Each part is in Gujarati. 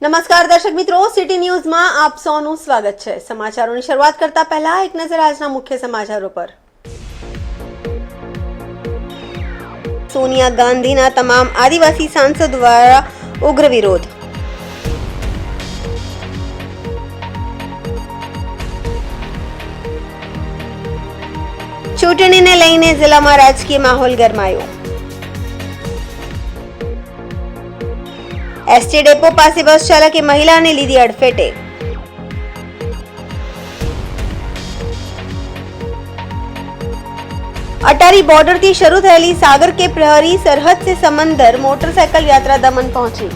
નમસ્કાર દર્શક મિત્રો, સિટી ન્યૂઝમાં આપ સૌનું સ્વાગત છે। સમાચારોની શરૂઆત કરતા પહેલા એક નજર આજના મુખ્ય સમાચારો પર। સોનિયા ગાંધીના તમામ આદિવાસી સાંસદો દ્વારા ઉગ્ર વિરોધ। ચૂંટણીને લઈને જિલ્લામાં રાજકીય માહોલ ગરમાયો। एसटी डेपो पासे बस चालके महिला ने लीधी अड़फेटे। अटारी बॉर्डर थी शुरू थयेली सागर के प्रहरी सरहद से समंदर मोटरसाइकल यात्रा दमन पहुंची।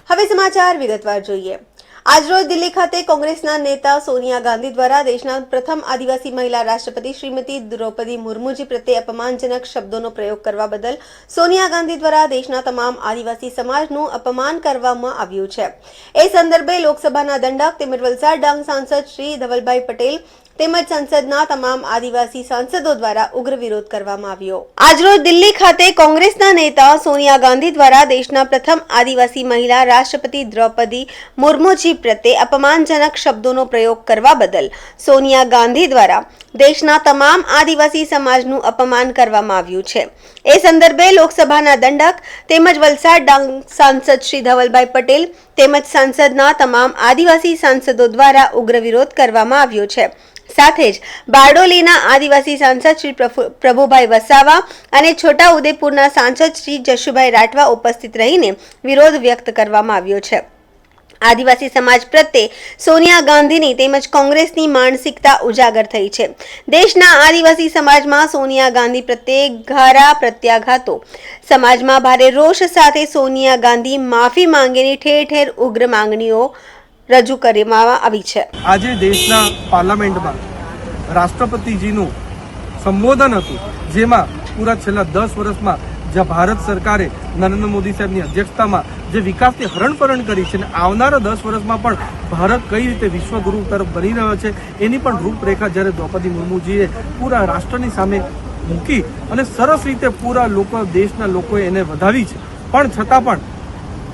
हवे समाचार विगतवार जोईए। आज रोज दिल्ली खाते कांग्रेसना नेता सोनिया गांधी द्वारा देशना प्रथम आदिवासी महिला राष्ट्रपति श्रीमती द्रौपदी मुर्मूजी प्रत्ये अपमानजनक शब्दोनो प्रयोग करवा बदल सोनिया गांधी द्वारा देशना तमाम आदिवासी समाजनुं अपमान करवामां आव्युं छे। ए संदर्भे लोकसभाना दंडक तेमज वलसाड डांग सांसद श्री धवलभाई पटेल તેમજ સંસદના તમામ આદિવાસી સાંસદો દ્વારા ઉગ્ર વિરોધ કરવામાં આવ્યો। આજરોજ દિલ્હી ખાતે કોંગ્રેસના નેતા સોનિયા ગાંધી દ્વારા દેશના પ્રથમ આદિવાસી મહિલા રાષ્ટ્રપતિ દ્રૌપદી મુર્મુજી પ્રત્યે અપમાનજનક શબ્દોનો પ્રયોગ કરવા બદલ સોનિયા ગાંધી દ્વારા દેશના તમામ આદિવાસી સમાજનું અપમાન કરવામાં આવ્યું છે। એ સંદર્ભે લોકસભાના દંડક તેમજ વલસાડ ડાંગ સાંસદ શ્રી ધવલભાઈ પટેલ તેમજ સંસદના તમામ આદિવાસી સાંસદો દ્વારા ઉગ્ર વિરોધ કરવામાં આવ્યો છે। સાથે જ બારડોલીના આદિવાસી સાંસદ શ્રી પ્રભુભાઈ વસાવા અને છોટા ઉદેપુરના સાંસદ શ્રી જશુભાઈ રાઠવા ઉપસ્થિત રહીને વિરોધ વ્યક્ત કરવામાં આવ્યો છે। આદિવાસી સમાજ પ્રત્યે સોનિયા ગાંધીની તેમજ કોંગ્રેસની માનસિકતા ઉજાગર થઈ છે। દેશના આદિવાસી સમાજમાં સોનિયા ગાંધી પ્રત્યે ઘારા પ્રત્યાઘાતો, સમાજમાં ભારે રોષ સાથે સોનિયા ગાંધી માફી માંગેની ઠેર ઠેર ઉગ્ર માંગણીઓ રજૂ કરવામાં આવી છે। આજે દેશના પાર્લામેન્ટમાં રાષ્ટ્રપતિજીનું સંબોધન હતું, જેમાં પૂરા છેલ્લા 10 વર્ષમાં જે ભારત સરકારે નરેન્દ્ર મોદી સાહેબની અધ્યક્ષતામાં જે વિકાસની હરણફરણ કરી છે અને આવનારા 10 વર્ષમાં પણ ભારત કઈ રીતે વિશ્વગુરુ તરફ બની રહ્યો છે એની પણ રૂપરેખા જ્યારે દ્રૌપદી મુર્મુજીએ પૂરા રાષ્ટ્રની સામે મૂકી અને સરસ રીતે પૂરા લોકો દેશના લોકોએ એને વધાવી છે। પણ છતાં પણ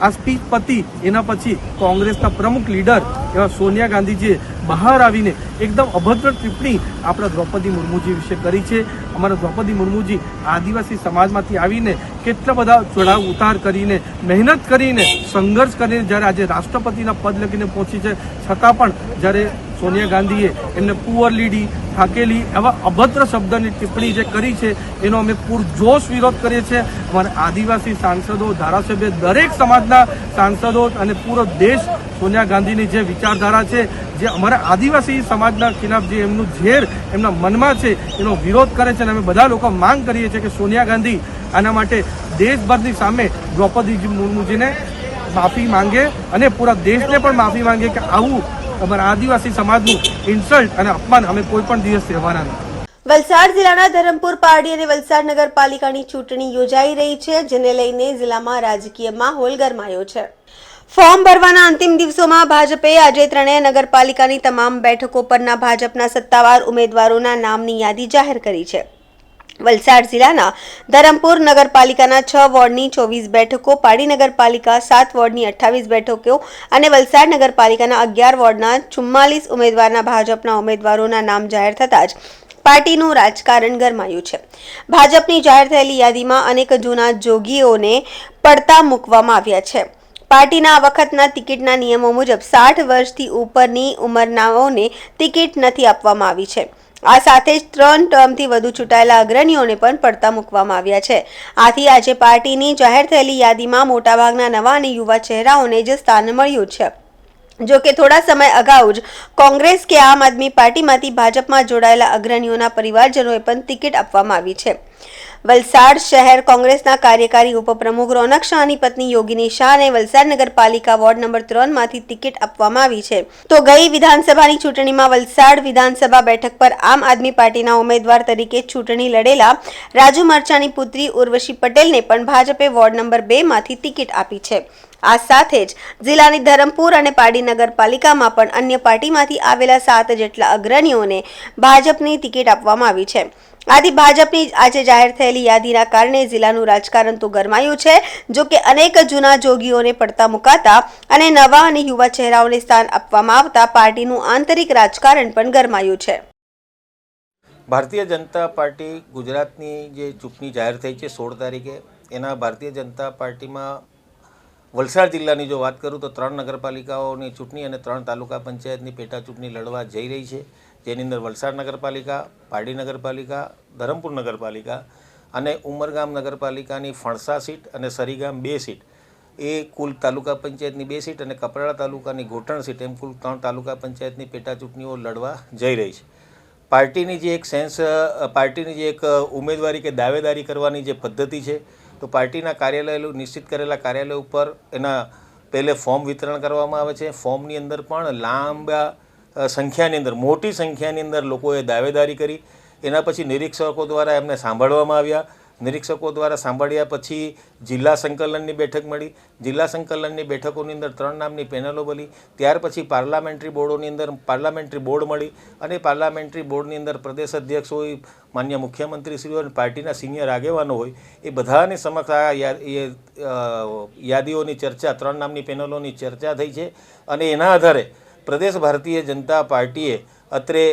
આ સ્પીચ પતિ એના પછી કોંગ્રેસના પ્રમુખ લીડર એવા સોનિયા ગાંધીજીએ બહાર આવીને એકદમ અભદ્ર ટિપ્પણી આપણા દ્રૌપદી મુર્મુજી વિશે કરી છે। અમારા દ્રૌપદી મુર્મુજી આદિવાસી સમાજમાંથી આવીને કેટલા બધા ચઢાવ ઉતાર કરીને મહેનત કરીને સંઘર્ષ કરીને જ્યારે આજે રાષ્ટ્રપતિના પદ લગીને પહોંચી છે, છતાં પણ જ્યારે સોનિયા ગાંધીએ એમને પુઅર લીડી થાકેલી એવા અભદ્ર શબ્દની ટિપ્પણી જે કરી છે એનો અમે પૂરજોશ વિરોધ કરીએ છીએ। અમારા આદિવાસી સાંસદો, ધારાસભ્ય, દરેક સમાજના સાંસદો અને પૂરો દેશ સોનિયા ગાંધીની જે વિચારધારા છે, જે અમારા આદિવાસી સમાજના ખિલાફ જે એમનું ઝેર એમના મનમાં છે એનો વિરોધ કરે છે અને અમે બધા લોકો માંગ કરીએ છીએ કે સોનિયા ગાંધી આના માટે દેશભરની સામે દ્રૌપદી મુર્મુજીને માફી માંગે અને પૂરા દેશને પણ માફી માંગે કે આવું અમારા આદિવાસી સમાજનું ઇન્સલ્ટ અને અપમાન અમે કોઈ પણ દિવસ સહેવાના નથી। વલસાડ જિલ્લાના ધરમપુર પારડી અને વલસાડ નગરપાલિકાની ચૂંટણી યોજાઈ રહી છે, જેને લઈને જિલ્લામાં રાજકીય માહોલ ગરમાયો છે। ફોર્મ ભરવાના અંતિમ દિવસોમાં ભાજપે આજે ત્રણેય નગરપાલિકાની તમામ બેઠકો પરના ભાજપના સત્તાવાર ઉમેદવારોના નામની યાદી જાહેર કરી છે। વલસાડ જિલ્લાના ધરમપુર નગરપાલિકાના 6 વોર્ડની 24 બેઠકો, પાડી નગરપાલિકા 7 વોર્ડની 28 બેઠકો અને વલસાડ નગરપાલિકાના 11 વોર્ડના 44 ઉમેદવારના ભાજપના ઉમેદવારોના નામ જાહેર થતા જ પાર્ટીનું રાજકારણ ગરમાયું છે। ભાજપની જાહેર થયેલી યાદીમાં અનેક જૂના જોગીઓને પડતા મૂકવામાં આવ્યા છે। પાર્ટીના આ વખતના ટિકિટના નિયમો મુજબ 60 વર્ષથી ઉપરની ઉંમરનાઓને ટિકિટ નથી આપવામાં આવી છે। આ સાથે જ 3 ટર્મથી વધુ ચૂંટાયેલા અગ્રણીઓને પણ પડતા મૂકવામાં આવ્યા છે। આથી આજે પાર્ટીની જાહેર થયેલી યાદીમાં મોટાભાગના નવા અને યુવા ચહેરાઓને જ સ્થાન મળ્યું છે। જો કે થોડા સમય અગાઉ જ કોંગ્રેસ કે આમ આદમી પાર્ટીમાંથી ભાજપમાં જોડાયેલા અગ્રણીઓના પરિવારજનોએ પણ ટિકિટ આપવામાં આવી છે। વલસાડ શહેર કોંગ્રેસના કાર્યકારી ઉપપ્રમુખ રોનક શાહની પત્ની યોગિની શાહને વલસાડ નગરપાલિકા વોર્ડ નંબર 3 માંથી ટિકિટ આપવામાં આવી છે। તો ગઈ વિધાનસભાની ચૂંટણીમાં વલસાડ વિધાનસભા બેઠક પર આમ આદમી પાર્ટીના ઉમેદવાર તરીકે ચૂંટણી લડેલા રાજુ મરચાની પુત્રી ઉર્વશી પટેલને પણ ભાજપે વોર્ડ નંબર 2 માંથી ટિકિટ આપી છે। આ સાથે જ જિલ્લાની ધરમપુર અને પાડી નગરપાલિકામાં પણ અન્ય પાર્ટીમાંથી આવેલા 7 જેટલા અગ્રણીઓને ભાજપની ટિકિટ આપવામાં આવી છે. આથી ભાજપની આજે જાહેર થયેલી યાદીના કારણે જિલ્લાનું રાજકારણ તો ગરમાયું છે, જો કે અનેક જૂના જોગીઓને પડતા મુકાતા અને નવા અને યુવા ચહેરાઓને સ્થાન આપવામાં આવતા પાર્ટીનું આંતરિક રાજકારણ પણ ગરમાયું છે. ભારતીય જનતા પાર્ટી ગુજરાતની જે ચૂંટણી જાહેર થઈ છે 16 તારીખે, એના ભારતીય જનતા પાર્ટીમાં વલસાડ જિલ્લાની જો વાત કરું તો 3 નગરપાલિકાઓની ચૂંટણી અને 3 તાલુકા પંચાયતની પેટા ચૂંટણી લડવા જઈ રહી છે, જેની અંદર વલસાડ નગરપાલિકા, પારડી નગરપાલિકા, ધરમપુર નગરપાલિકા અને ઉમરગામ નગરપાલિકાની ફણસા સીટ અને સરીગામ 2 સીટ, એ કુલ તાલુકા પંચાયતની 2 સીટ અને કપરાડા તાલુકાની ગોઠણ સીટ, એમ કુલ 3 તાલુકા પંચાયતની પેટા ચૂંટણીઓ લડવા જઈ રહી છે. પાર્ટીની જે એક ઉમેદવારી કે દાવેદારી કરવાની જે પદ્ધતિ છે, તો પાર્ટીના કાર્યાલય નિશ્ચિત કરેલા કાર્યાલય ઉપર એના પહેલે ફોર્મ વિતરણ કરવામાં આવે છે. ફોર્મની અંદર પણ લાંબા સંખ્યાની અંદર, મોટી સંખ્યાની અંદર લોકોએ દાવેદારી કરી. એના પછી નિરીક્ષકો દ્વારા એમને સાંભળવામાં આવ્યા. નિરીક્ષકો દ્વારા સાંભળ્યા પછી જિલ્લા સંકલનની બેઠક મળી. જિલ્લા સંકલનની બેઠકોની અંદર 3 નામની પેનલો બની. ત્યાર પછી પાર્લામેન્ટરી બોર્ડોની અંદર પાર્લામેન્ટરી બોર્ડ મળી અને પાર્લામેન્ટરી બોર્ડની અંદર પ્રદેશ અધ્યક્ષ હોય, માન્ય મુખ્યમંત્રીશ્રીઓ અને પાર્ટીના સિનિયર આગેવાનો હોય, એ બધાની સમક્ષ આ યાદીઓની ચર્ચા, 3 નામની પેનલોની ચર્ચા થઈ છે અને એના આધારે પ્રદેશ ભારતીય જનતા પાર્ટીએ અત્રે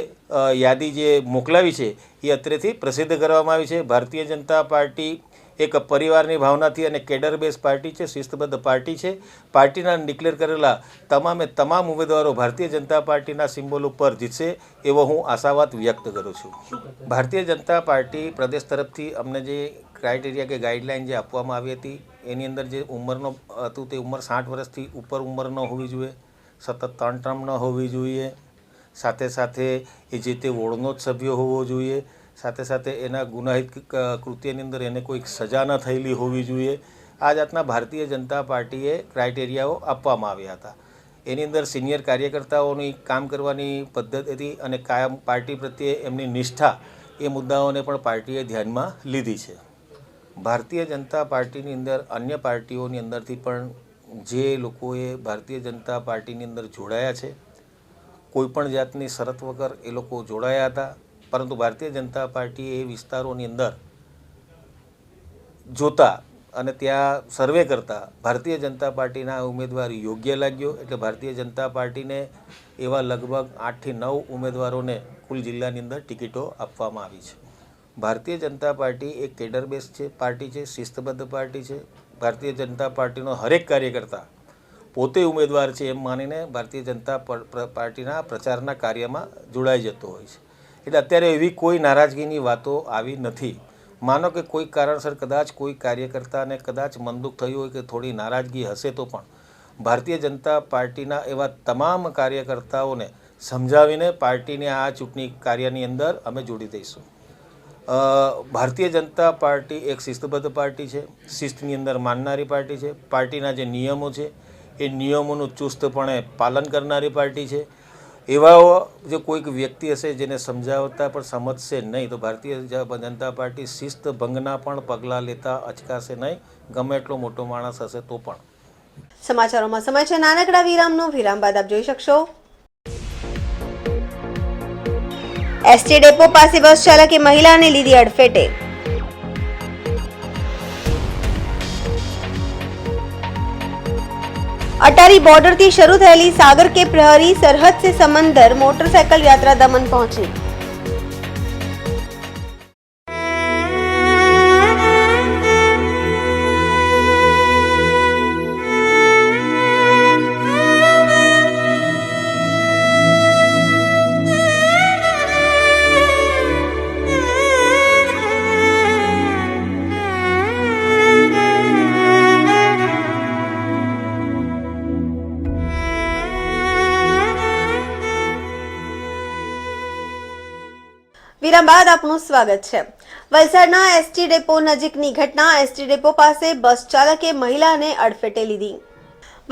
યાદી જે મોકલાવી છે એ અત્રેથી પ્રસિદ્ધ કરવામાં આવી છે. ભારતીય જનતા પાર્ટી એક પરિવારની ભાવનાથી અને કેડર બેઝ પાર્ટી છે, શિસ્તબદ્ધ પાર્ટી છે. પાર્ટીના ડિક્લેર કરેલા તમામ ઉમેદવારો ભારતીય જનતા પાર્ટીના સિમ્બોલ ઉપર જીતશે એવો હું આશાવાદ વ્યક્ત કરું છું. ભારતીય જનતા પાર્ટી પ્રદેશ તરફથી અમને જે ક્રાઇટેરિયા કે ગાઈડલાઇન જે આપવામાં આવી હતી, એની અંદર જે ઉંમરનો હતું તે ઉંમર 60 વર્ષથી ઉપર ઉંમર ન હોવી જોઈએ, સતત 3 ટર્મ ન હોવી જોઈએ, સાથે સાથે એ જે તે વોર્ડનો જ સભ્ય હોવો જોઈએ, સાથે સાથે એના ગુનાહિત કૃત્યની અંદર એને કોઈક સજા ન થયેલી હોવી જોઈએ. આ જાતના ભારતીય જનતા પાર્ટીએ ક્રાઇટેરિયાઓ આપવામાં આવ્યા હતા. એની અંદર સિનિયર કાર્યકર્તાઓની કામ કરવાની પદ્ધતિ અને કાયમ પાર્ટી પ્રત્યે એમની નિષ્ઠા, એ મુદ્દાઓને પણ પાર્ટીએ ધ્યાનમાં લીધી છે. ભારતીય જનતા પાર્ટીની અંદર અન્ય પાર્ટીઓની અંદરથી પણ જે લોકોએ ભારતીય જનતા પાર્ટીની અંદર જોડાયા છે, કોઈપણ જાતની શરત વગર એ લોકો જોડાયા હતા, પરંતુ ભારતીય જનતા પાર્ટીએ એ વિસ્તારોની અંદર જોતા અને ત્યાં સર્વે કરતા ભારતીય જનતા પાર્ટીના ઉમેદવાર યોગ્ય લાગ્યો, એટલે ભારતીય જનતા પાર્ટીને એવા લગભગ 8 થી 9 ઉમેદવારોને કુલ જિલ્લાની અંદર ટિકિટો આપવામાં આવી છે. ભારતીય જનતા પાર્ટી એક કેડર બેઝ પાર્ટી છે, શિસ્તબદ્ધ પાર્ટી છે. ભારતીય જનતા પાર્ટીનો હરેક કાર્યકર્તા પોતે ઉમેદવાર છે એમ માનીને ભારતીય જનતા પાર્ટીના પ્રચારના કાર્યમાં જોડાઈ જતો હોય છે. એટલે અત્યારે એવી કોઈ નારાજગીની વાતો આવી નથી. માનો કે કોઈ કારણસર કદાચ કોઈ કાર્યકર્તાને કદાચ મનદુખ થયું હોય કે થોડી નારાજગી હશે, તો પણ ભારતીય જનતા પાર્ટીના એવા તમામ કાર્યકર્તાઓને સમજાવીને પાર્ટીને આ ચૂંટણી કાર્યની અંદર અમે જોડી દઈશું. ભારતીય જનતા પાર્ટી એક શિસ્તબદ્ધ પાર્ટી છે, શિસ્તની અંદર માનનારી પાર્ટી છે. પાર્ટીના જે નિયમો છે એ નિયમોનું ચુસ્તપણે પાલન કરનારી પાર્ટી છે. એવા જો કોઈક વ્યક્તિ હશે જેને સમજાવતા પણ સમજશે નહીં, તો ભારતીય જનતા પાર્ટી શિસ્ત ભંગના પણ પગલાં લેતા અચકાશે નહીં, ગમે એટલો મોટો માણસ હશે તો પણ. સમાચારોમાં સમય છે નાનકડા વિરામનો. વિરામ બાદ આપ જોઈ શકશો એસટી ડેપો પાસે બસ ચાલકે મહિલાને લીધી અડફેટે. अटारी बॉर्डर થી શરૂ થયેલી સાગર કે પ્રહરી સરહદ से समंदर मोटरसाइकिल यात्रा दमन पहुंची. વિરામ બાદ આપનું સ્વાગત છે. વલસાડના એસટી ડેપો નજીકની ઘટના. એસટી ડેપો પાસે બસ ચાલકે મહિલાને અડફેટે લીધી.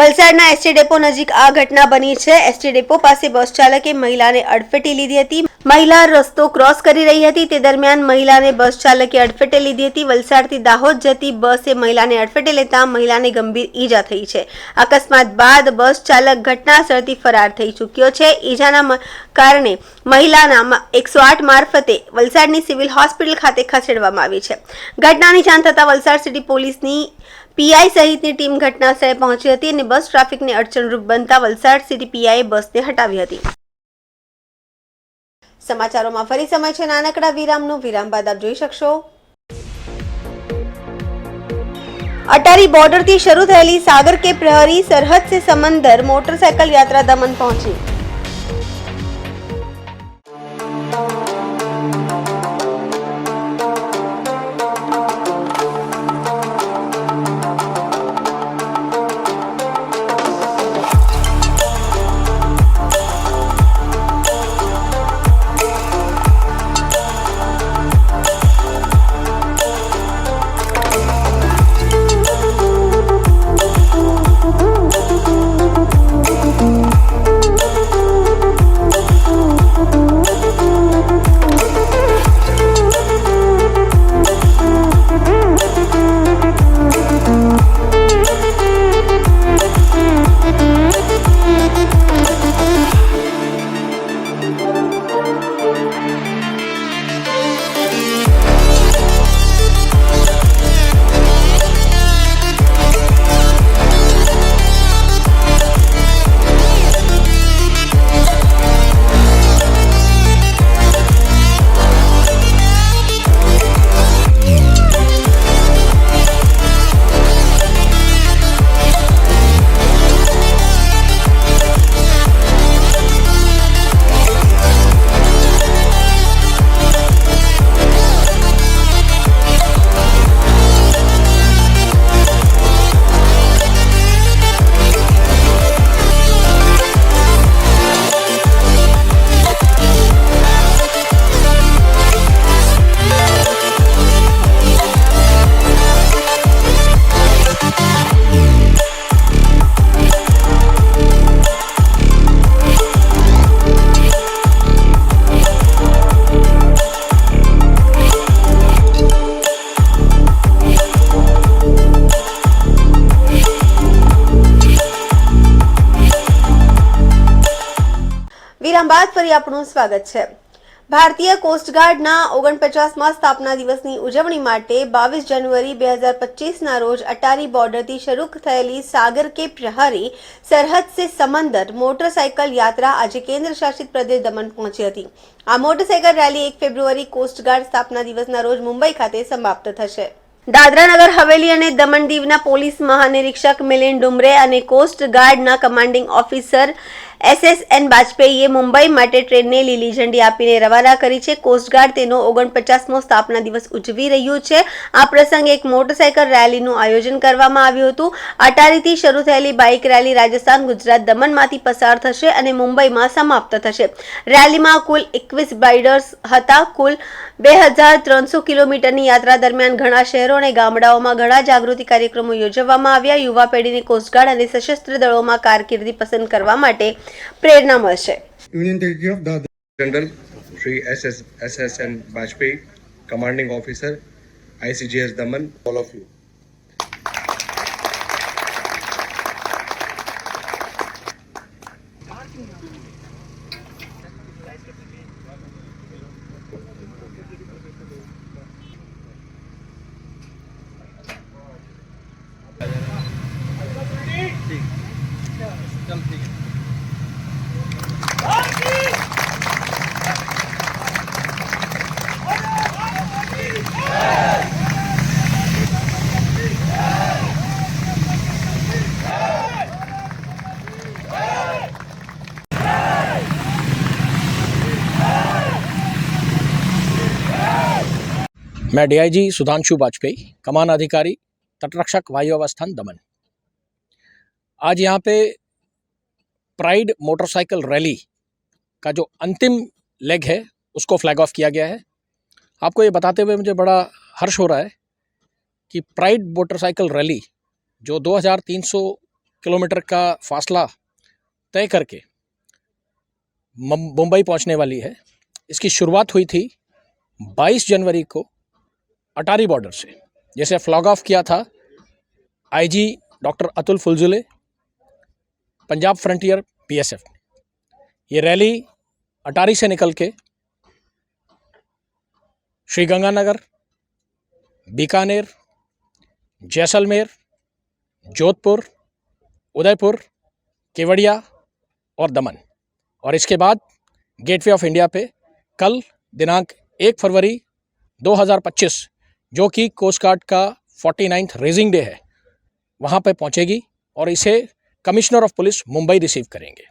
વલસાડના એસટી ડેપો નજીક આ ઘટના બની છે. એસટી ડેપો પાસે બસ ચાલકે મહિલાને અડફેટે લીધી હતી. મહિલા રસ્તો ક્રોસ કરી રહી હતી તે દરમિયાન મહિલાને બસ ચાલકે અડફેટે લીધી હતી. વલસાડથી દાહોદ જતી બસે મહિલાને અડફેટે લેતા મહિલાને ગંભીર ઈજા થઈ છે. અકસ્માત બાદ બસ ચાલક ઘટના સ્થળથી ફરાર થઈ ચૂક્યો છે. ઈજાના કારણે મહિલાના 108 મારફતે વલસાડની સિવિલ હોસ્પિટલ ખાતે ખસેડવામાં આવી છે. ઘટનાની જાણ થતાં વલસાડ સિટી પોલીસની પીઆઈ સહિતની ટીમ ઘટના સ્થળે પહોંચી હતી અને બસ ટ્રાફિકને અડચણરૂપ બનતા વલસાડ સિટી પીઆઈએ બસને હટાવી હતી. સમાચારોમાં ફરી સમય છે નાનકડા વિરામનો. વિરામ બાદ આપ જોઈ શકશો. અટારી બોર્ડરથી શરૂ થયેલી સાગર કે પ્રહરી સરહદ સે સમંદર મોટરસાइकिल यात्रा दमन पहुंची. વિરામ બાદ ફરી આપનું સ્વાગત છે. ભારતીય કોસ્ટગાર્ડના 49મા સ્થાપના દિવસની ઉજવણી માટે 22 જાન્યુઆરી 2025ના રોજ અટારી બોર્ડરથી શરૂ થયેલી સાગર કે પ્રહરી સરહદ સે સમંદર મોટરસાઇકલ યાત્રા આજે કેન્દ્ર શાસિત પ્રદેશ દમણ પહોંચી હતી. આ મોટરસાઇકલ રેલી 1 ફેબ્રુઆરી કોસ્ટગાર્ડ સ્થાપના દિવસના રોજ મુંબઈ ખાતે સમાપ્ત થશે. દાદરા નગર હવેલી અને દમણ દીવના પોલીસ મહાનિરીક્ષક મિલિંદ ડુમરે અને કોસ્ટ ગાર્ડના કમાન્ડિંગ ઓફિસર SSN બાજપેયીએ મુંબઈ માટે ટ્રેનને લીલી ઝંડી આપીને રવાના કરી છે. કોસ્ટગાર્ડ તેનો 49મો સ્થાપના દિવસ ઉજવી રહ્યું છે. આ પ્રસંગે એક મોટરસાઇકલ રેલીનું આયોજન કરવામાં આવ્યું હતું. અટારીથી શરૂ થયેલી બાઇક રેલી રાજસ્થાન, ગુજરાત, દમણમાંથી પસાર થશે અને મુંબઈમાં સમાપ્ત થશે. રેલીમાં કુલ 21 રાઇડર્સ હતા. કુલ 2300 કિલોમીટરની યાત્રા દરમિયાન ઘણા શહેરો અને ગામડાઓમાં ઘણા જાગૃતિ કાર્યક્રમો યોજવામાં આવ્યા. યુવા પેઢીને કોસ્ટગાર્ડ અને સશસ્ત્ર દળોમાં કારકિર્દી પસંદ કરવા માટે પ્રેરણા મળશે. Union Territory of Dadra. General Shri SSN Bajpayee, Commanding Officer, ICGS Daman, all of you. मैं डीआईजी सुधांशु बाजपेयी, कमान अधिकारी तटरक्षक वायु अवस्थान दमन। आज यहाँ पे प्राइड मोटरसाइकिल रैली का जो अंतिम लेग है उसको फ्लैग ऑफ किया गया है। आपको ये बताते हुए मुझे बड़ा हर्ष हो रहा है कि प्राइड मोटरसाइकिल रैली जो 2300 किलोमीटर का फासला तय करके मुंबई पहुंचने वाली है। इसकी शुरुआत हुई थी 22 जनवरी को अटारी बॉर्डर से, जैसे फ्लॉग ऑफ किया था IG doctor Atul Phuljhule, Punjab frontier BSF. ये रैली अटारी से निकल के श्रीगंगानगर, बीकानेर, जैसलमेर, जोधपुर, उदयपुर, केवड़िया और दमन, और इसके बाद गेटवे ऑफ इंडिया पे कल दिनांक 1 फरवरी 2025, जो कि कोस्ट गार्ड का 49th रेजिंग डे है, वहाँ पे पहुँचेगी और इसे commissioner of police Mumbai receive करेंगे।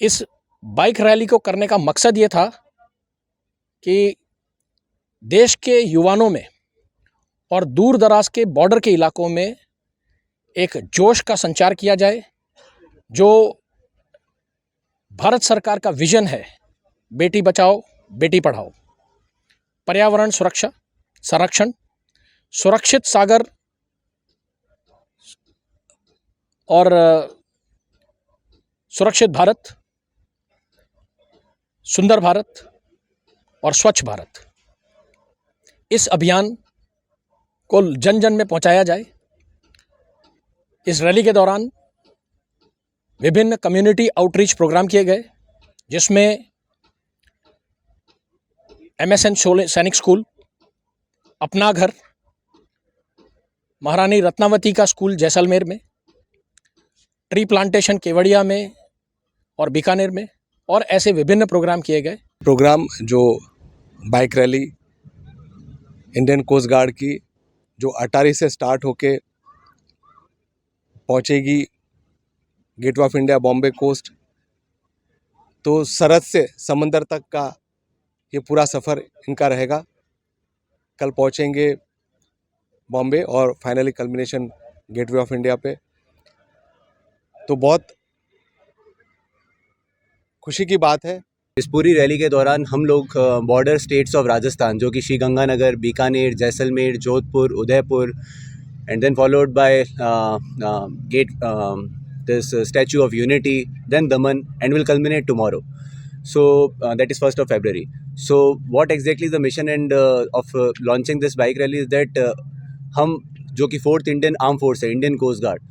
इस बाइक रैली को करने का मकसद ये था कि देश के युवाओं में और दूर दराज के बॉर्डर के इलाकों में एक जोश का संचार किया जाए। जो भारत सरकार का विजन है, बेटी बचाओ बेटी पढ़ाओ, पर्यावरण सुरक्षा, संरक्षण, सुरक्षित सागर और सुरक्षित भारत, सुंदर भारत और स्वच्छ भारत, इस अभियान को जन जन में पहुंचाया जाए। इस रैली के दौरान विभिन्न कम्युनिटी आउटरीच प्रोग्राम किए गए, जिसमें MSN सैनिक स्कूल, अपना घर, महारानी रत्नावती का स्कूल जैसलमेर में, ट्री प्लांटेशन केवड़िया में और बीकानेर में, और ऐसे विभिन्न प्रोग्राम किए गए। प्रोग्राम जो bike rally Indian coast guard की, जो अटारी से स्टार्ट होके पहुंचेगी gateway of India Bombay coast, तो सरहद से समंदर तक का ये पूरा सफ़र इनका रहेगा। कल पहुंचेंगे बॉम्बे और finally culmination gateway of India पे। तो बहुत खुशी की बात है। इस पूरी रैली के दौरान हम लोग बॉर्डर स्टेट्स ऑफ राजस्थान, जो कि Sriganganagar, Bikaner, Jaisalmer, Jodhpur, Udaipur, and then followed by gate this Statue of Unity, then Daman, and will culminate tomorrow. So that is 1st of February. So what exactly is the mission and of launching this bike rally is that हम जो कि 4th इंडियन आर्म फोर्स है, इंडियन कोस्ट गार्ड,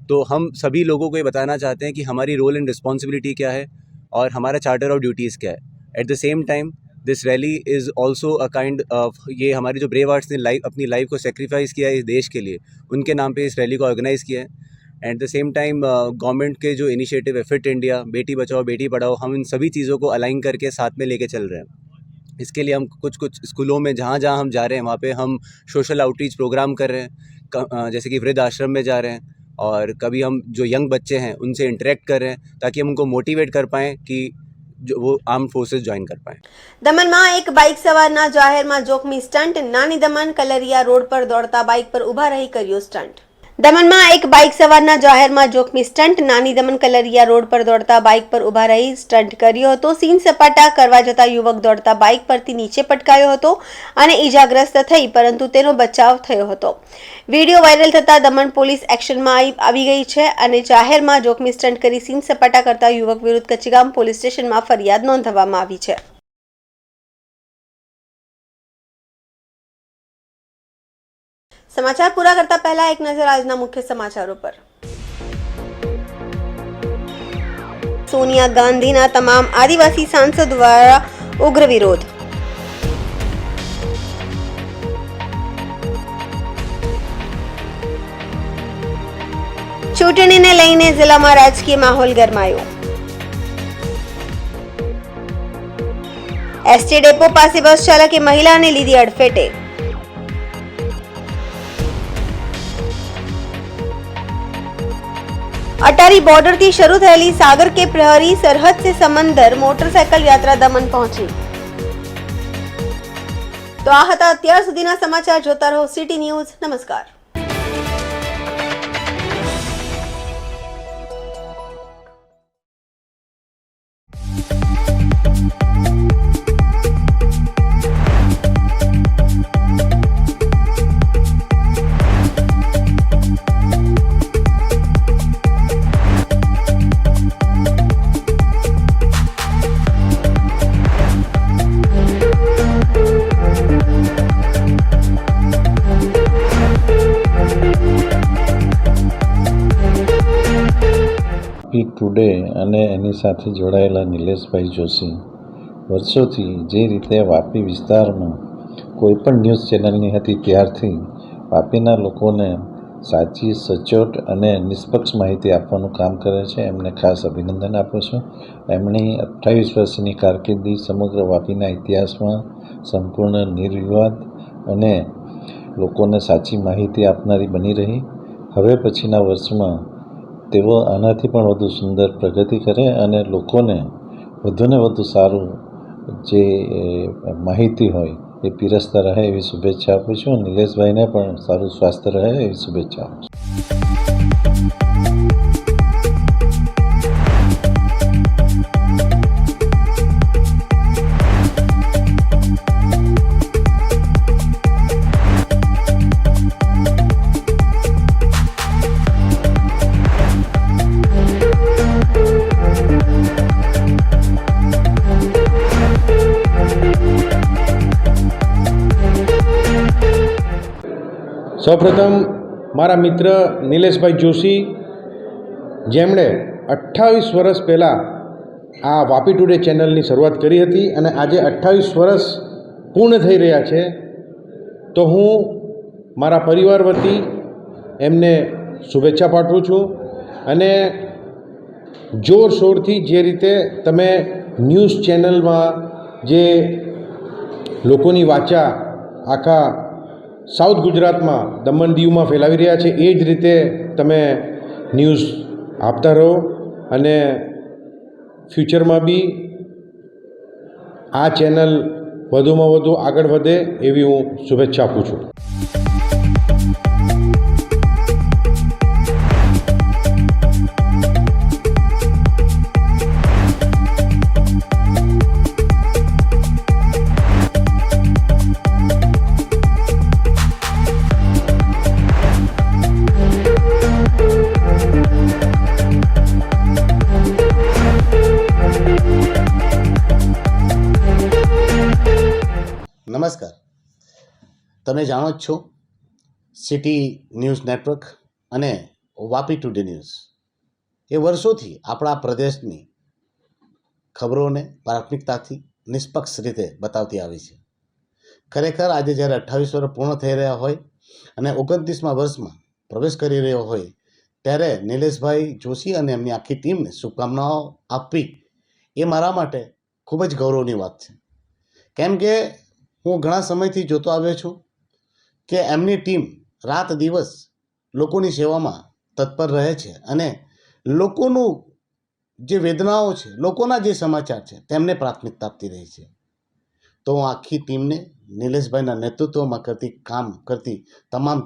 तो हम सभी लोगों को ये बताना चाहते हैं कि हमारी रोल एंड रिस्पॉन्सिबिलिटी क्या है और हमारा चार्टर ऑफ ड्यूटीज़ क्या है। At the same time this rally is also a kind of, ये हमारे जो ब्रेव आर्ट्स ने अपनी लाइफ को सेक्रीफाइस किया है इस देश के लिए, उनके नाम पे इस रैली को ऑर्गेनाइज़ किया है। At the same time government के जो इनिशिएटिव है फिट इंडिया, बेटी बचाओ बेटी पढ़ाओ, हम इन सभी चीज़ों को अलाइन करके साथ में लेके चल रहे हैं। इसके लिए हम कुछ स्कूलों में जहाँ हम जा रहे हैं वहाँ पे हम सोशल आउटरीच प्रोग्राम कर रहे हैं, जैसे कि वृद्ध आश्रम में जा रहे हैं, और कभी हम जो यंग बच्चे हैं उनसे इंटरेक्ट कर रहे हैं ताकि हम उनको मोटिवेट कर पाएँ कि जो वो आर्म फोर्सेस ज्वाइन कर पाएँ। દમણમાં એક બાઇક સવારના જાહેરમાં જોખમી સ્ટન્ટ, નાની દમણ કલરિયા રોડ પર દોડતા બાઇક પર ઊભા રહી કર્યો સ્ટન્ટ। દમણમાં એક બાઇક સવારના જાહેરમાં જોખમી સ્ટન્ટ, નાની દમણ કલરિયા રોડ પર દોડતા બાઇક પર ઊભા રહી સ્ટન્ટ કર્યો હતો। સીન સપાટા કરવા જતા યુવક દોડતા બાઇક પરથી નીચે પટકાયો હતો અને ઈજાગ્રસ્ત થઈ, પરંતુ તેનો બચાવ થયો હતો। વિડીયો વાયરલ થતા દમણ પોલીસ એક્શનમાં આવી ગઈ છે અને જાહેરમાં જોખમી સ્ટન્ટ કરી સીન સપાટા કરતા યુવક વિરુદ્ધ કચીગામ પોલીસ સ્ટેશનમાં ફરિયાદ નોંધવામાં આવી છે। समाचार पूरा करता पहला एक नजर आजना मुख्य समाचारों पर। सोनिया गांधी ना तमाम आदिवासी सांसद द्वारा उग्र विरोध। चूंटणीने लईने जिल्लामां राजकीय माहोल गरमायो। एसटी डेपो पासे बस चालके महिलाने लीधी अडफेटे। अटारी बॉर्डर थी शुरू थयेली सागर के प्रहरी सरहद से समंदर मोटरसाइकल यात्रा दमन पहुंची। तो आ हता અત્યાર સુધીના સમાચાર। જોતા રહો સિટી ન્યૂઝ। નમસ્કાર। વાપી ટુડે અને એની સાથે જોડાયેલા નિલેશભાઈ જોશી વર્ષોથી જે રીતે વાપી વિસ્તારમાં કોઈપણ ન્યૂઝ ચેનલની હતી ત્યારથી વાપીના લોકોને સાચી સચોટ અને નિષ્પક્ષ માહિતી આપવાનું કામ કરે છે. એમને ખાસ અભિનંદન આપું છું. એમની 28 વર્ષની કારકિર્દી સમગ્ર વાપીના ઇતિહાસમાં સંપૂર્ણ નિર્વિવાદ અને લોકોને સાચી માહિતી આપનારી બની રહી. હવે પછીના વર્ષમાં તેઓ આનાથી પણ વધુ સુંદર પ્રગતિ કરે અને લોકોને વધુને વધુ સારું જે માહિતી હોય એ પીરસતા રહે એવી શુભેચ્છા આપું છું. નિલેશભાઈને પણ સારું સ્વાસ્થ્ય રહે એવી શુભેચ્છા આપું છું. સૌપ્રથમ મારા મિત્ર નિલેશભાઈ જોશી, જેમણે 28 વર્ષ પહેલાં આ વાપી ટુડે ચેનલની શરૂઆત કરી હતી અને આજે 28 વર્ષ પૂર્ણ થઈ રહ્યા છે, તો હું મારા પરિવાર વતી એમને શુભેચ્છા પાઠવું છું. અને જોરશોરથી જે રીતે તમે ન્યૂઝ ચેનલમાં જે લોકોની વાચા આખા સાઉથ ગુજરાતમાં દમણ દીવમાં ફેલાવી રહ્યા છે, એ જ રીતે તમે ન્યૂઝ આપતા રહો અને ફ્યુચરમાં બી આ ચેનલ વધુમાં વધુ આગળ વધે એવી હું શુભેચ્છા આપું છું. નમસ્કાર. તમે જાણો જ છો, સિટી ન્યૂઝ નેટવર્ક અને વાપી ટુડે ન્યૂઝ એ વર્ષોથી આપણા પ્રદેશની ખબરોને પ્રાથમિકતાથી નિષ્પક્ષ રીતે બતાવતી આવી છે. ખરેખર આજે જ્યારે 28 વર્ષ પૂર્ણ થઈ રહ્યા હોય અને 29મા વર્ષમાં પ્રવેશ કરી રહ્યો હોય ત્યારે નિલેશભાઈ જોશી અને એમની આખી ટીમને શુભકામનાઓ આપવી એ મારા માટે ખૂબ જ ગૌરવની વાત છે. કેમ કે હું ઘણા સમયથી જોતો આવ્યો છું કે એમની ટીમ રાત દિવસ લોકોની સેવામાં તત્પર રહે છે અને લોકોનું જે વેદનાઓ છે, લોકોના જે સમાચાર છે તેમને પ્રાથમિકતા આપતી રહી છે. તો હું આખી ટીમને નિલેશભાઈના નેતૃત્વમાં કામ કરતી તમામ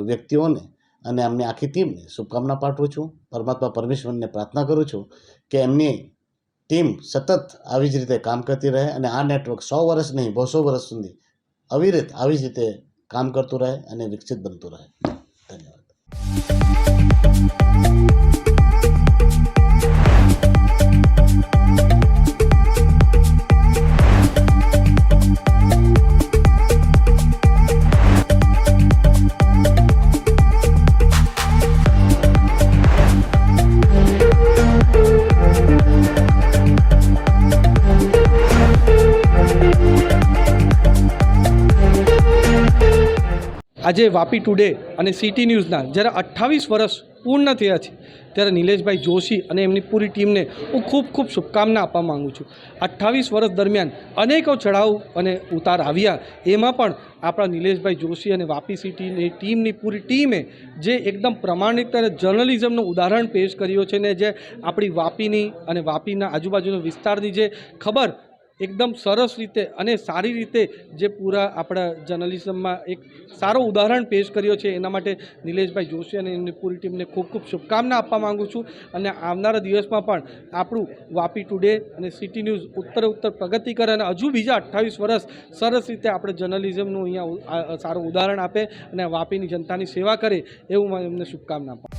વ્યક્તિઓને અને એમની આખી ટીમને શુભકામના પાઠવું છું. પરમાત્મા પરમેશ્વરને પ્રાર્થના કરું છું કે એમની ટીમ સતત આવી જ રીતે કામ કરતી રહે અને આ નેટવર્ક 100 વર્ષ નહીં 200 વર્ષ સુધી અવિરત આવી જ રીતે કામ કરતું રહે અને વિકસિત બનતું રહે. ધન્યવાદ. આજે વાપી ટુડે અને સિટી ન્યૂઝના જ્યારે 28 વર્ષ પૂર્ણ થયા છે ત્યારે નિલેશભાઈ જોશી અને એમની પૂરી ટીમને હું ખૂબ ખૂબ શુભકામના આપવા માગું છું. 28 વર્ષ દરમિયાન અનેકો ચઢાવ અને ઉતાર આવ્યા, એમાં પણ આપણા નિલેશભાઈ જોશી અને વાપી સિટીની ટીમની પૂરી ટીમે જે એકદમ પ્રમાણિક અને જર્નલિઝમનું ઉદાહરણ પેશ કર્યું છે ને જે આપણી વાપીની અને વાપીના આજુબાજુના વિસ્તારની જે ખબર એકદમ સરસ રીતે અને સારી રીતે જે પૂરા આપણા જર્નલિઝમમાં એક સારો ઉદાહરણ પેશ કર્યો છે, એના માટે નિલેશભાઈ જોશી અને એમની પૂરી ટીમને ખૂબ ખૂબ શુભકામના આપવા માગું છું. અને આવનારા દિવસમાં પણ આપણું વાપી ટુડે અને સિટી ન્યૂઝ ઉત્તર પ્રગતિ કરે અને હજુ બીજા 28 વર્ષ સરસ રીતે આપણે જર્નલિઝમનું અહીંયા સારું ઉદાહરણ આપે અને વાપીની જનતાની સેવા કરે એવું હું એમને શુભકામના આપું.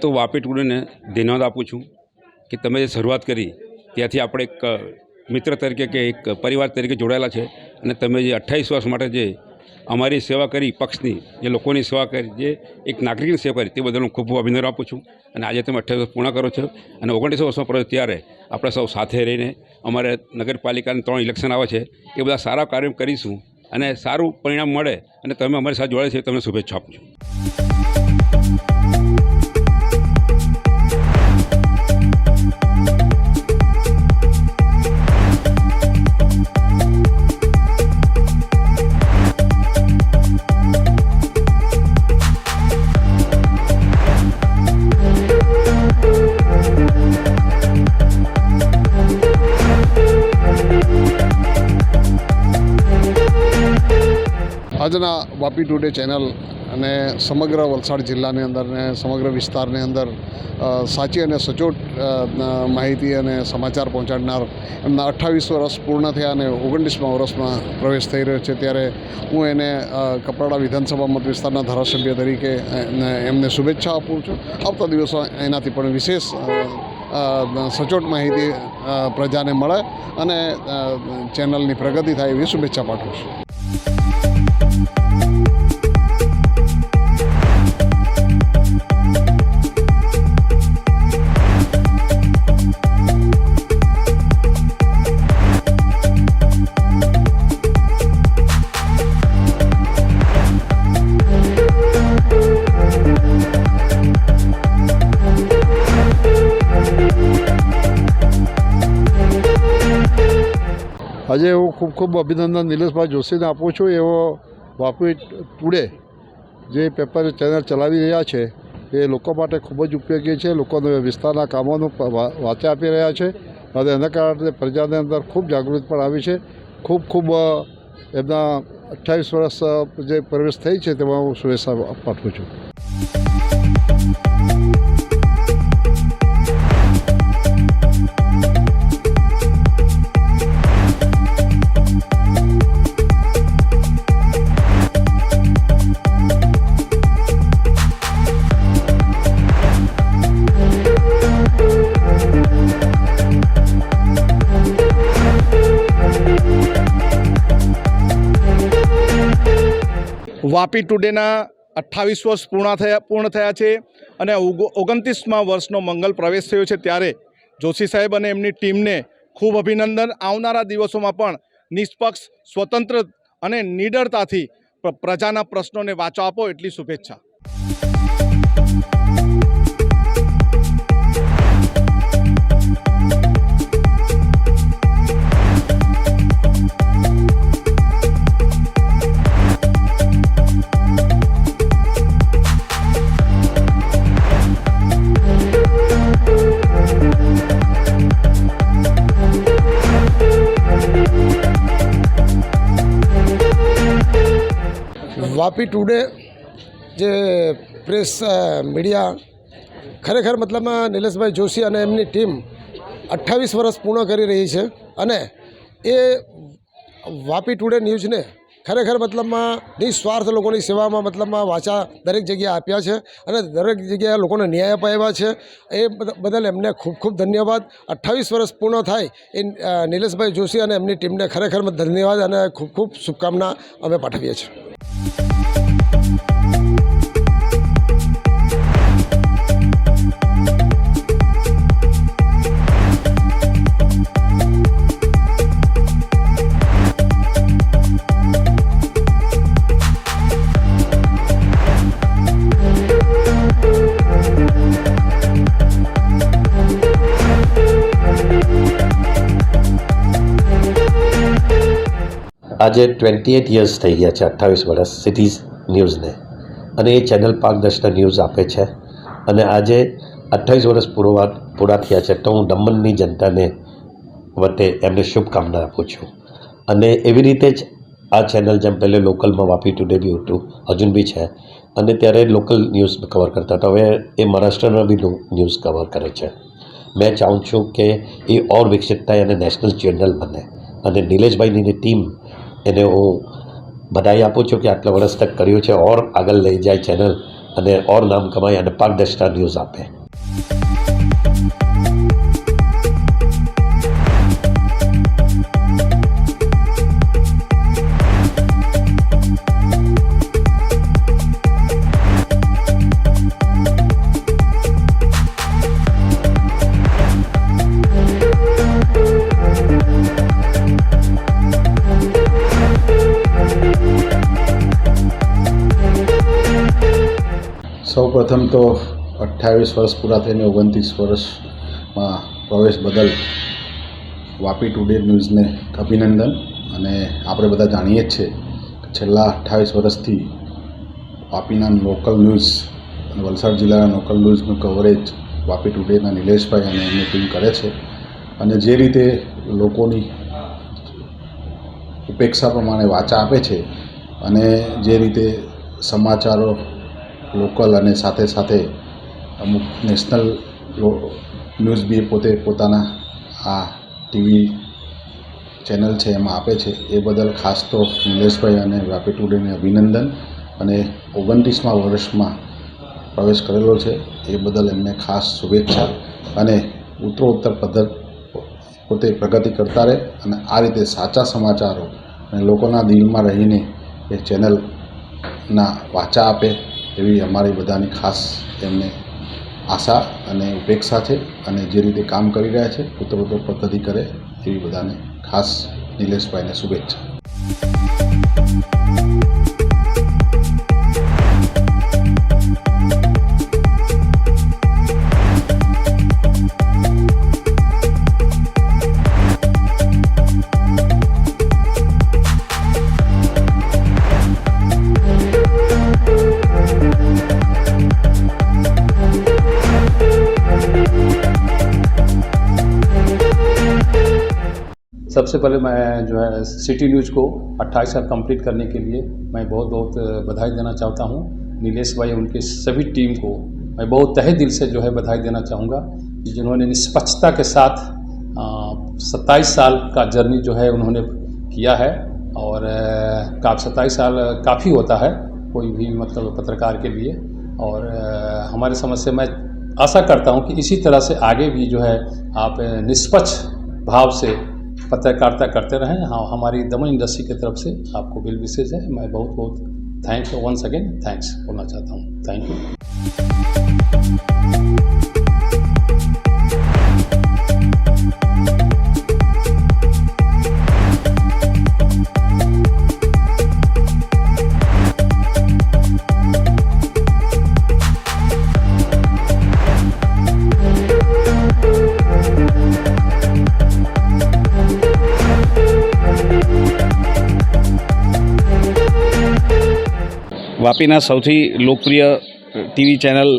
તો વાપી ટુડેને ધન્યવાદ આપું છું કે તમે જે શરૂઆત કરી ત્યાંથી આપણે એક મિત્ર તરીકે કે એક પરિવાર તરીકે જોડાયેલા છે અને તમે જે 28 વર્ષ માટે જે અમારી સેવા કરી, પક્ષની જે લોકોની સેવા કરી, જે એક નાગરિકની સેવા કરી, તે બદલ હું ખૂબ ખૂબ અભિનંદન આપું છું. અને આજે તમે 28 વર્ષ પૂર્ણ કરો છો અને 29 વર્ષમાં પડે ત્યારે આપણે સૌ સાથે રહીને અમારે નગરપાલિકાના 3 ઇલેક્શન આવે છે, એ બધા સારા કાર્યો કરીશું અને સારું પરિણામ મળે અને તમે અમારી સાથે જોડાય છે, તમને શુભેચ્છા આપું છું. આજના વાપી ટુડે ચેનલ અને સમગ્ર વલસાડ જિલ્લાની અંદર ને સમગ્ર વિસ્તારની અંદર સાચી અને સચોટ માહિતી અને સમાચાર પહોંચાડનાર એમના 28 વર્ષ પૂર્ણ થયા અને 29મા વર્ષમાં પ્રવેશ થઈ રહ્યો છે, ત્યારે હું એને કપરાડા વિધાનસભા મત વિસ્તારના ધારાસભ્ય તરીકે એમને શુભેચ્છા આપું છું. આવતા દિવસો એનાથી પણ વિશેષ સચોટ માહિતી પ્રજાને મળે અને ચેનલની પ્રગતિ થાય એવી શુભેચ્છા પાઠવું છું. આજે હું ખૂબ ખૂબ અભિનંદન નિલેશભાઈ જોશીને આપું છું. એવો વાપી ટુડે જે પેપર ચેનલ ચલાવી રહ્યા છે એ લોકો માટે ખૂબ જ ઉપયોગી છે. લોકોને વિસ્તારના કામોનું વાંચા આપી રહ્યા છે અને એના કારણે પ્રજાની અંદર ખૂબ જાગૃતિ પણ આવી છે. ખૂબ ખૂબ એમના 28 વર્ષ જે પ્રવેશ થઈ છે તેમાં હું શુભેચ્છા પાઠવું છું. વાપી ટુડેના 28 વર્ષ પૂર્ણ થયા છે અને 29મા વર્ષનો મંગલ પ્રવેશ થયો છે, ત્યારે જોશી સાહેબ અને એમની ટીમને ખૂબ અભિનંદન. આવનારા દિવસોમાં પણ નિષ્પક્ષ, સ્વતંત્ર અને નિડરતાથી પ્રજાના પ્રશ્નોને વાચો આપો એટલી શુભેચ્છા. વાપી ટુડે જે પ્રેસ મીડિયા ખરેખર મતલબમાં નિલેશભાઈ જોશી અને એમની ટીમ 28 વર્ષ પૂર્ણ કરી રહી છે અને એ વાપી ટુડે ન્યૂઝને ખરેખર મતલબમાં નિસ્વાર્થ લોકોની સેવામાં મતલબમાં વાચા દરેક જગ્યાએ આપ્યા છે અને દરેક જગ્યાએ લોકોને ન્યાય અપાવ્યા છે. એ બદલ એમને ખૂબ ખૂબ ધન્યવાદ. 28 વર્ષ પૂર્ણ થાય એ નિલેશભાઈ જોશી અને એમની ટીમને ખરેખર ધન્યવાદ અને ખૂબ ખૂબ શુભકામના અમે પાઠવીએ છીએ. આજે 28 યર્સ થઈ ગયા છે, 28 વર્ષ સિટીઝ ન્યૂઝને, અને એ ચેનલ પારદર્શક ન્યૂઝ આપે છે. અને આજે 28 વર્ષ પૂરા થયા છે, તો હું દમણની જનતાને વતે એમને શુભકામના આપું છું. અને એવી રીતે જ આ ચેનલ જેમ પહેલે લોકલમાં વાપી ટુડે બી હતું, હજુ બી છે, અને ત્યારે લોકલ ન્યૂઝ કવર કરતા હતા. હવે એ મહારાષ્ટ્રના બી ન્યૂઝ કવર કરે છે. મેં ચાહું છું કે એ ઓર વિકસિત થાય અને નેશનલ ચેનલ બને. અને નિલેશભાઈની ટીમ એને હું બધાઈ આપું છું કે આટલા વર્ષ તક કર્યું છે, ઓર આગળ લઈ જાય ચેનલ અને ઓર નામ કમાય અને પારદર્શિતા ન્યૂઝ આપે. સૌ પ્રથમ તો 28 વર્ષ પૂરા થઈને 29 વર્ષમાં પ્રવેશ બદલ વાપી ટુડે ન્યૂઝને અભિનંદન. અને આપણે બધા જાણીએ જ છે કે છેલ્લા 28 વર્ષથી વાપીના લોકલ ન્યૂઝ અને વલસાડ જિલ્લાના લોકલ ન્યૂઝનું કવરેજ વાપી ટુડેના નિલેશભાઈ અને એમની ટીમ કરે છે. અને જે રીતે લોકોની ઉપેક્ષા પ્રમાણે વાચા આપે છે અને જે રીતે સમાચારો લોકલ અને સાથે સાથે અમુક નેશનલ ન્યૂઝ બી પોતે પોતાના આ ટીવી ચેનલ છે એમાં આપે છે, એ બદલ ખાસ તો નિલેશભાઈ અને વાપી ટુડેને અભિનંદન. અને 29મા વર્ષમાં પ્રવેશ કરેલો છે એ બદલ એમને ખાસ શુભેચ્છા. અને ઉત્તરોત્તર પોતે પ્રગતિ કરતા રહે અને આ રીતે સાચા સમાચારો અને લોકોના દિલમાં રહીને એ ચેનલના વાચા આપે એવી અમારી બધાની ખાસ એમને આશા અને ઉપેક્ષા છે. અને જે રીતે કામ કરી રહ્યા છે ઉત્તરોત્તર પ્રગતિ કરે એવી બધાને ખાસ નિલેશભાઈને શુભેચ્છા. सबसे पहले मैं जो है सिटी न्यूज़ को 28 साल कंप्लीट करने के लिए मैं बहुत बहुत बधाई देना चाहता हूं. नीलेश भाई उनके सभी टीम को मैं बहुत तहे दिल से जो है बधाई देना चाहूँगा कि जिन्होंने निष्पक्षता के साथ 27 साल का जर्नी जो है उन्होंने किया है. और 27 साल काफ़ी होता है कोई भी मतलब पत्रकार के लिए. और हमारे समझ से मैं आशा करता हूं कि इसी तरह से आगे भी जो है आप निष्पक्ष भाव से पत्रकारिता करते रहें. हाँ, हमारी दमन इंडस्ट्री की तरफ से आपको बिल विशेष है. मैं बहुत बहुत थैंक्स वंस अगेन थैंक्स बोलना चाहता हूँ. Thank you. વાપીના સૌથી લોકપ્રિય ટીવી ચેનલ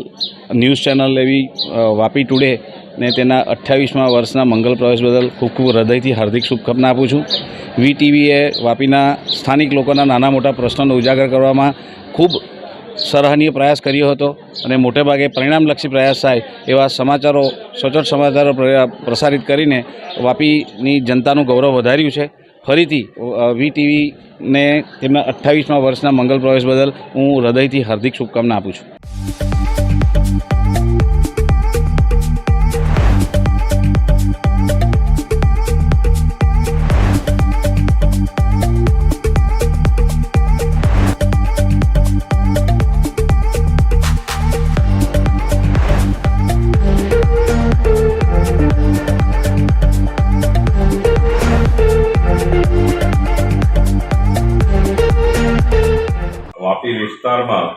ન્યૂઝ ચેનલ એવી વાપી ટુડે ને તેના 28મા વર્ષના મંગલ પ્રવેશ બદલ ખૂબ ખૂબ હૃદયથી હાર્દિક શુભકામના આપું છું. વીટીવીએ વાપીના સ્થાનિક લોકોના નાના મોટા પ્રશ્નોને ઉજાગર કરવામાં ખૂબ સરાહનીય પ્રયાસ કર્યો હતો અને મોટેભાગે પરિણામલક્ષી પ્રયાસ થાય એવા સમાચારો સચોટ સમાચારો પ્રસારિત કરીને વાપીની જનતાનું ગૌરવ વધાર્યું છે. ફરીથી વીટીવીને તેમના 28મા વર્ષના મંગલ પ્રવેશ બદલ હું હૃદયથી હાર્દિક શુભકામના આપું છું. વાપી વિસ્તારમાં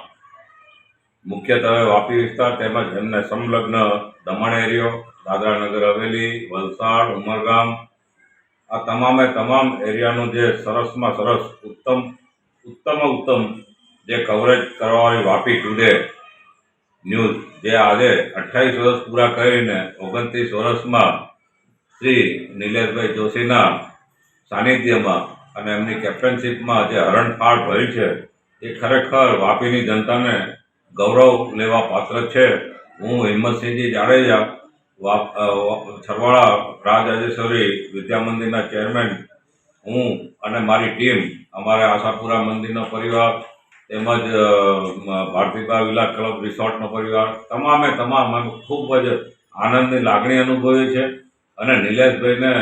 મુખ્યત્વે વાપી વિસ્તાર તેમજ એમને સંલગ્ન દમણ એરિયો, દાદરા નગર હવેલી, વલસાડ, ઉમરગામ આ તમામ એરિયાનું જે સરસમાં સરસ ઉત્તમ જે કવરેજ કરવાવાળી વાપી ટુડે ન્યૂઝ જે આજે 28 વર્ષ પૂરા કરીને 29 વર્ષમાં શ્રી નિલેશભાઈ જોશીના સાનિધ્યમાં અને એમની કેપ્ટનશીપમાં જે હરણફાળ ભરી છે એ ખરેખર વાપીની જનતાને ગૌરવ લેવા પાત્ર છે. હું હિંમતસિંહજી જાડેજા છરવાડા રાજરાજેશ્વરી વિદ્યા મંદિરના ચેરમેન, હું અને મારી ટીમ, અમારા આશાપુરા મંદિરનો પરિવાર તેમજ ભારતીબા વિલા ક્લબ રિસોર્ટનો પરિવાર તમામે તમામ અમે ખૂબ જ આનંદની લાગણી અનુભવી છે અને નિલેશભાઈને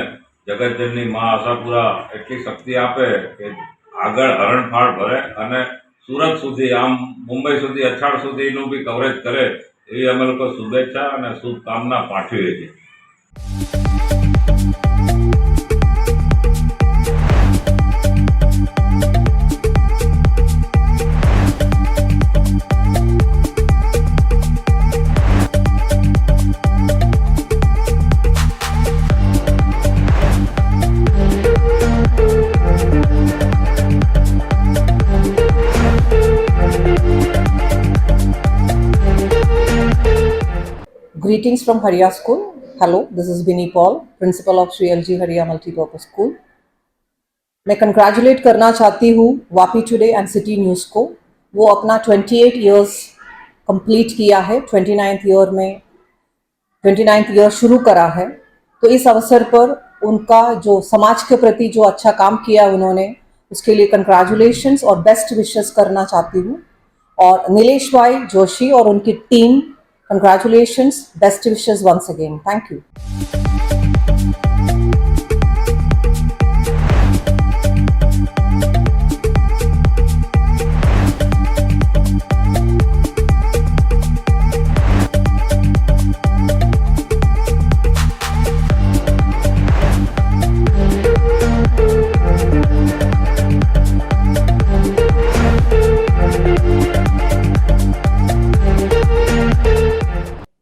જગતજનની મા આશાપુરા એટલી શક્તિ આપે કે આગળ હરણફાળ ભરે અને સુરત સુધી આમ મુંબઈ સુધી અછાડ સુધીનું બી કવરેજ કરે એવી અમે લોકો શુભેચ્છા અને શુભકામના પાઠવીએ છીએ. Greetings from Hariya School. Hello, this is Vinny Paul, principal of Sri LG Hariya Multipurpose School. मैं कंग्रेचुलेट करना चाहती हूँ Vapi today and city news को. वो अपना 28 इयर्स कंप्लीट किया है, 29th ईयर शुरू करा है. तो इस अवसर पर उनका जो समाज के प्रति जो अच्छा काम किया उन्होंने, उसके लिए कंग्रेचुलेशंस और बेस्ट विशेस करना चाहती हूँ. और नीलेश भाई जोशी और उनकी team, congratulations, best wishes once again. Thank you.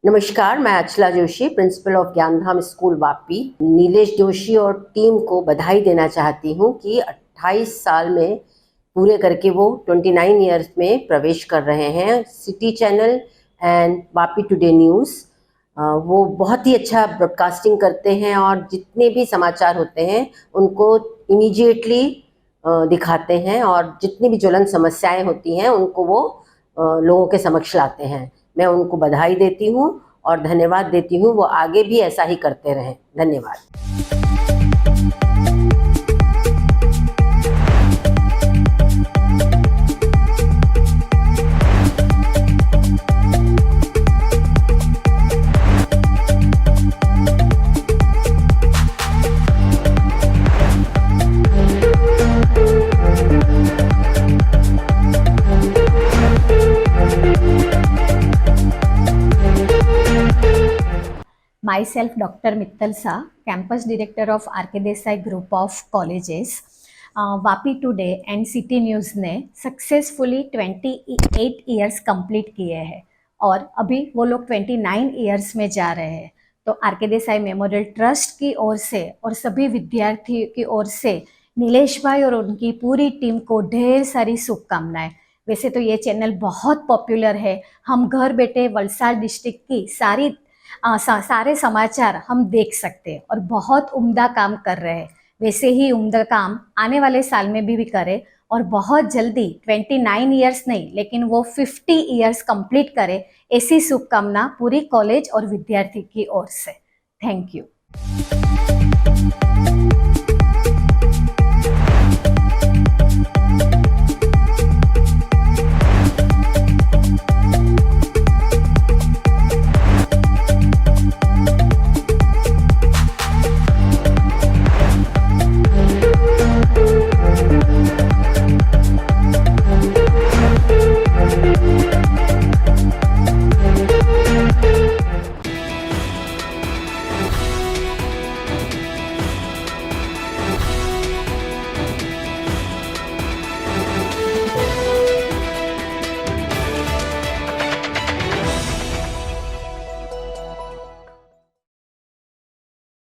नमस्कार, मैं Achala Joshi, principal of Gyandham school Vapi, Nilesh Joshi और टीम को बधाई देना चाहती हूँ कि 28 साल में पूरे करके वो 29 ईयर्स में प्रवेश कर रहे हैं. City channel and Vapi today news वो बहुत ही अच्छा ब्रॉडकास्टिंग करते हैं और जितने भी समाचार होते हैं उनको इमीडिएटली दिखाते हैं और जितनी भी ज्वलन समस्याएं होती हैं उनको वो लोगों के समक्ष लाते हैं. मैं उनको बधाई देती हूँ और धन्यवाद देती हूँ. वो आगे भी ऐसा ही करते रहें. धन्यवाद. Myself, Dr. Mittal Shah, Campus Director of R.K. Desai Group of Colleges. Vapi today and city news ने सक्सेसफुली 28 ईयर्स कंप्लीट किए हैं और अभी वो लोग 29 ईयर्स में जा रहे हैं. तो आर.के. देसाई मेमोरियल ट्रस्ट की ओर से और सभी विद्यार्थियों की ओर से नीलेश भाई और उनकी पूरी टीम को ढेर सारी शुभकामनाएं. वैसे तो ये चैनल बहुत पॉपुलर है. हम घर बैठे वलसाड़ डिस्ट्रिक्ट की सारे समाचार हम देख सकते हैं और बहुत उम्दा काम कर रहे हैं. वैसे ही उम्दा काम आने वाले साल में भी करें और बहुत जल्दी 29 ईयर्स नहीं लेकिन वो 50 ईयर्स कंप्लीट करें, ऐसी शुभकामना पूरी कॉलेज और विद्यार्थी की ओर से. Thank you.